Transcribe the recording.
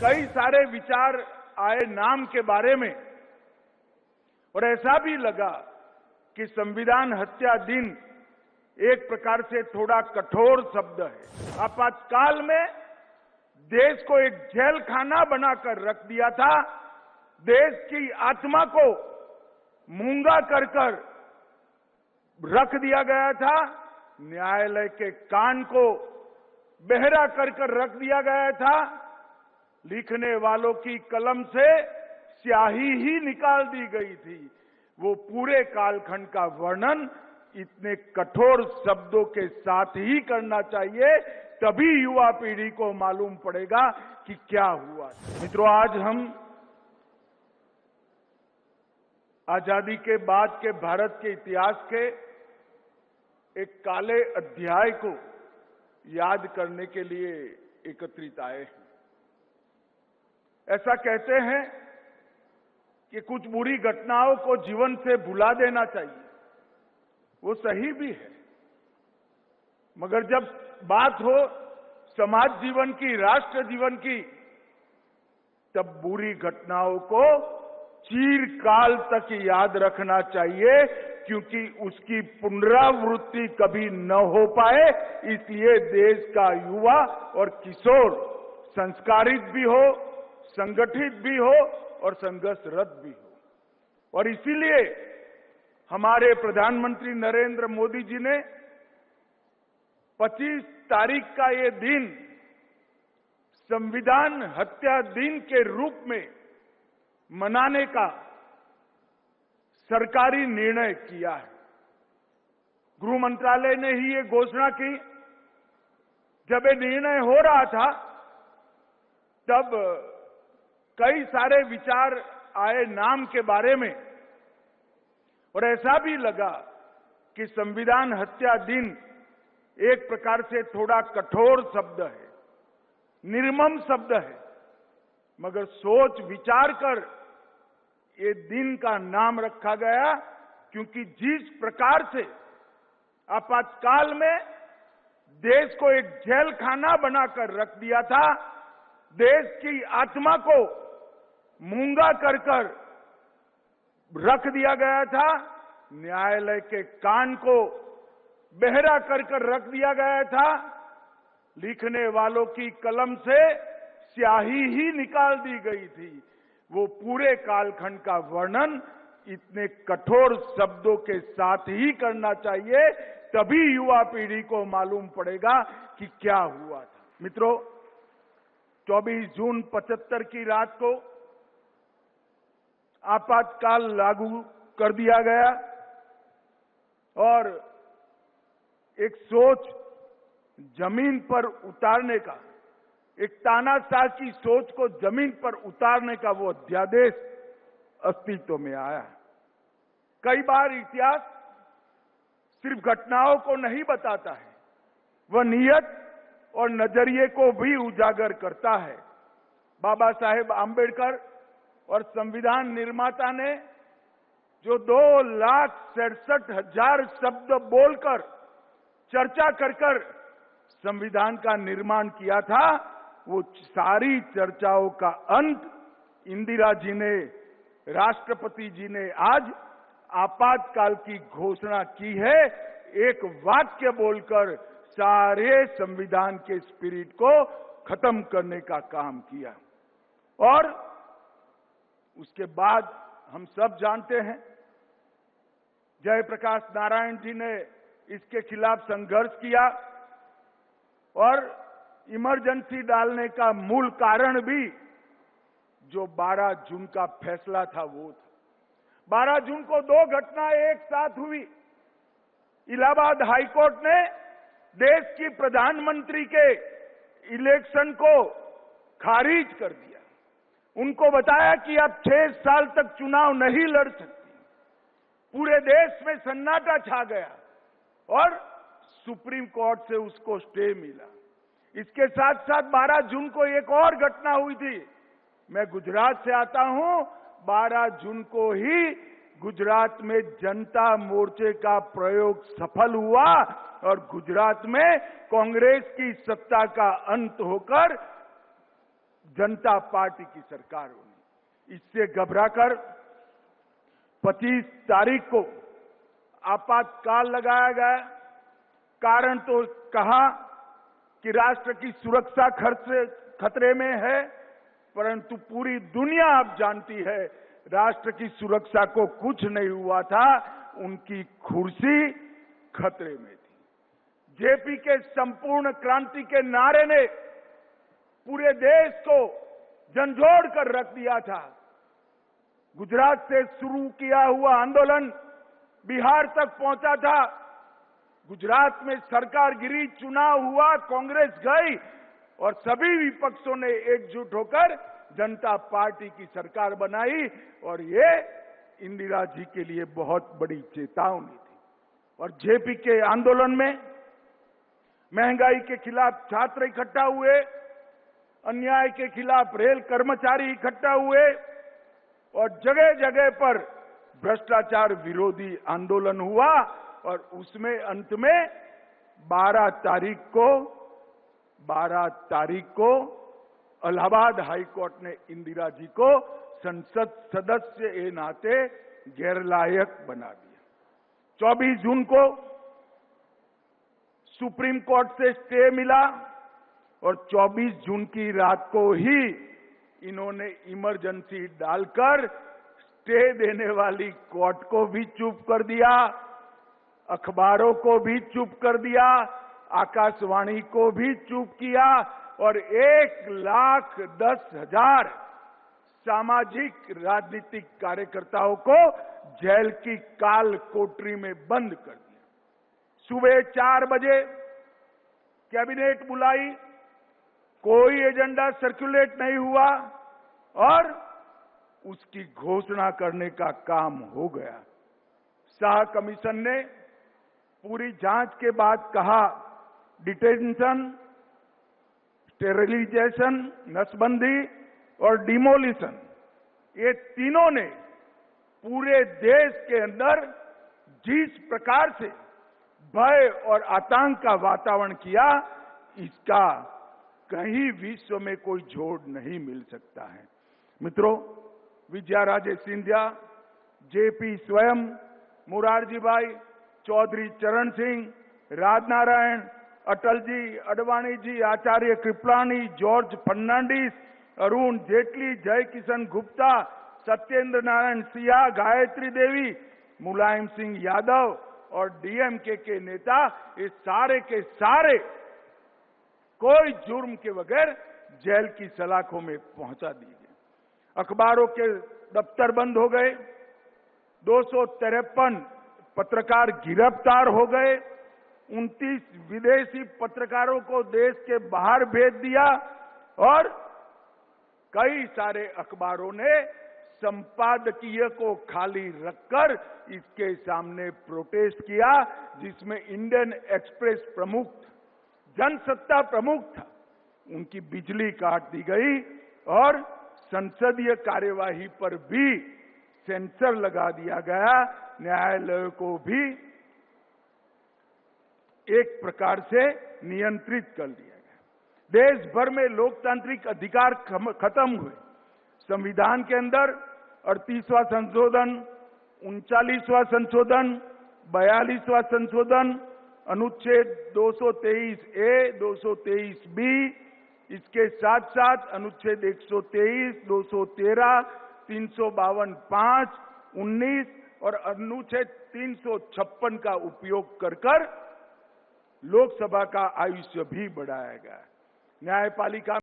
कई सारे विचार आए नाम के बारे में और ऐसा भी लगा कि संविधान हत्या दिन एक प्रकार से थोड़ा कठोर शब्द है। आपातकाल में देश को एक जेल खाना बनाकर रख दिया था। देश की आत्मा को मूंगा कर रख दिया गया था। न्यायालय के कान को बहरा कर रख दिया गया था। लिखने वालों की कलम से स्याही ही निकाल दी गई थी। वो पूरे कालखंड का वर्णन इतने कठोर शब्दों के साथ ही करना चाहिए, तभी युवा पीढ़ी को मालूम पड़ेगा कि क्या हुआ। मित्रों, आज हम आजादी के बाद के भारत के इतिहास के एक काले अध्याय को याद करने के लिए एकत्रित आए हैं। ऐसा कहते हैं कि कुछ बुरी घटनाओं को जीवन से भुला देना चाहिए। वो सही भी है, मगर जब बात हो समाज जीवन की, राष्ट्र जीवन की, तब बुरी घटनाओं को चिरकाल तक याद रखना चाहिए, क्योंकि उसकी पुनरावृत्ति कभी न हो पाए। इसलिए देश का युवा और किशोर संस्कारित भी हो, संगठित भी हो और संघर्षरत भी हो। और इसीलिए हमारे प्रधानमंत्री नरेंद्र मोदी जी ने 25 तारीख का ये दिन संविधान हत्या दिन के रूप में मनाने का सरकारी निर्णय किया है। गृह मंत्रालय ने ही ये घोषणा की। जब ये निर्णय हो रहा था तब कई सारे विचार आए नाम के बारे में और ऐसा भी लगा कि संविधान हत्या दिन एक प्रकार से थोड़ा कठोर शब्द है, निर्मम शब्द है, मगर सोच विचार कर ये दिन का नाम रखा गया, क्योंकि जिस प्रकार से आपातकाल में देश को एक जेल खाना बनाकर रख दिया था, देश की आत्मा को मूंगा कर रख दिया गया था। न्यायालय के कान को बहरा कर रख दिया गया था। लिखने वालों की कलम से स्याही ही निकाल दी गई थी। वो पूरे कालखंड का वर्णन इतने कठोर शब्दों के साथ ही करना चाहिए, तभी युवा पीढ़ी को मालूम पड़ेगा कि क्या हुआ था। मित्रों, 24 जून 75 की रात को आपातकाल लागू कर दिया गया और एक सोच जमीन पर उतारने का, एक तानाशाह की सोच को जमीन पर उतारने का वो अध्यादेश अस्तित्व में आया। कई बार इतिहास सिर्फ घटनाओं को नहीं बताता है, वह नीयत और नजरिए को भी उजागर करता है। बाबा साहेब आंबेडकर और संविधान निर्माता ने जो 2,67,000 शब्द बोलकर चर्चा कर संविधान का निर्माण किया था, वो सारी चर्चाओं का अंत इंदिरा जी ने, राष्ट्रपति जी ने आज आपातकाल की घोषणा की है। एक वाक्य बोलकर सारे संविधान के स्पिरिट को खत्म करने का काम किया। और उसके बाद हम सब जानते हैं, जयप्रकाश नारायण जी ने इसके खिलाफ संघर्ष किया और इमरजेंसी डालने का मूल कारण भी जो 12 जून का फैसला था वो था। 12 जून को 2 घटनाएं एक साथ हुई। इलाहाबाद हाईकोर्ट ने देश की प्रधानमंत्री के इलेक्शन को खारिज कर दिया। उनको बताया कि अब 6 साल तक चुनाव नहीं लड़ सकती। पूरे देश में सन्नाटा छा गया और सुप्रीम कोर्ट से उसको स्टे मिला। इसके साथ साथ 12 जून को एक और घटना हुई थी। मैं गुजरात से आता हूं। 12 जून को ही गुजरात में जनता मोर्चे का प्रयोग सफल हुआ और गुजरात में कांग्रेस की सत्ता का अंत होकर जनता पार्टी की सरकार होनी। इससे घबराकर 25 तारीख को आपातकाल लगाया गया। कारण तो कहा कि राष्ट्र की सुरक्षा खतरे में है, परंतु पूरी दुनिया अब जानती है राष्ट्र की सुरक्षा को कुछ नहीं हुआ था, उनकी कुर्सी खतरे में थी। जेपी के संपूर्ण क्रांति के नारे ने पूरे देश को झंझोड़ कर रख दिया था। गुजरात से शुरू किया हुआ आंदोलन बिहार तक पहुंचा था। गुजरात में सरकार गिरी, चुनाव हुआ, कांग्रेस गई और सभी विपक्षों ने एकजुट होकर जनता पार्टी की सरकार बनाई और ये इंदिरा जी के लिए बहुत बड़ी चेतावनी थी। और जेपी के आंदोलन में महंगाई के खिलाफ छात्र इकट्ठा हुए, अन्याय के खिलाफ रेल कर्मचारी इकट्ठा हुए और जगह जगह पर भ्रष्टाचार विरोधी आंदोलन हुआ और उसमें अंत में 12 तारीख को इलाहाबाद हाई कोर्ट ने इंदिरा जी को संसद सदस्य के नाते गैरलायक बना दिया। 24 जून को सुप्रीम कोर्ट से स्टे मिला और 24 जून की रात को ही इन्होंने इमरजेंसी डालकर स्टे देने वाली कोर्ट को भी चुप कर दिया, अखबारों को भी चुप कर दिया, आकाशवाणी को भी चुप किया और 1,10,000 सामाजिक राजनीतिक कार्यकर्ताओं को जेल की काल कोठरी में बंद कर दिया। सुबह 4 बजे कैबिनेट बुलाई, कोई एजेंडा सर्कुलेट नहीं हुआ और उसकी घोषणा करने का काम हो गया। शाह कमीशन ने पूरी जांच के बाद कहा डिटेंशन, स्टेरिलाइजेशन, नसबंदी और डिमोलिशन, ये तीनों ने पूरे देश के अंदर जिस प्रकार से भय और आतंक का वातावरण किया, इसका कहीं विश्व में कोई जोड़ नहीं मिल सकता है। मित्रों, विजयाराजे सिंधिया, जेपी स्वयं, मोरारजी भाई, चौधरी चरण सिंह, राजनारायण, अटल जी, अडवाणी जी, आचार्य कृपलानी, जॉर्ज फर्नांडिस, अरुण जेटली, जय किशन गुप्ता, सत्येंद्र नारायण सिंह, गायत्री देवी, मुलायम सिंह यादव और डीएमके के नेता, ये सारे के सारे कोई जुर्म के बगैर जेल की सलाखों में पहुंचा दिए गए। अखबारों के दफ्तर बंद हो गए, 253 पत्रकार गिरफ्तार हो गए, 29 विदेशी पत्रकारों को देश के बाहर भेज दिया और कई सारे अखबारों ने संपादकीय को खाली रखकर इसके सामने प्रोटेस्ट किया, जिसमें इंडियन एक्सप्रेस प्रमुख, जनसत्ता प्रमुख था, उनकी बिजली काट दी गई और संसदीय कार्यवाही पर भी सेंसर लगा दिया गया। न्यायालय को भी एक प्रकार से नियंत्रित कर दिया गया। देश भर में लोकतांत्रिक अधिकार खत्म हुए। संविधान के अंदर 38वां संशोधन, 39वां संशोधन, 42वां संशोधन, अनुच्छेद 223A, 223B, इसके साथ साथ अनुच्छेद 123, 213, 352(5), 19 और अनुच्छेद 356 का उपयोग कर लोकसभा का आयुष्य भी बढ़ाया गया। न्यायपालिका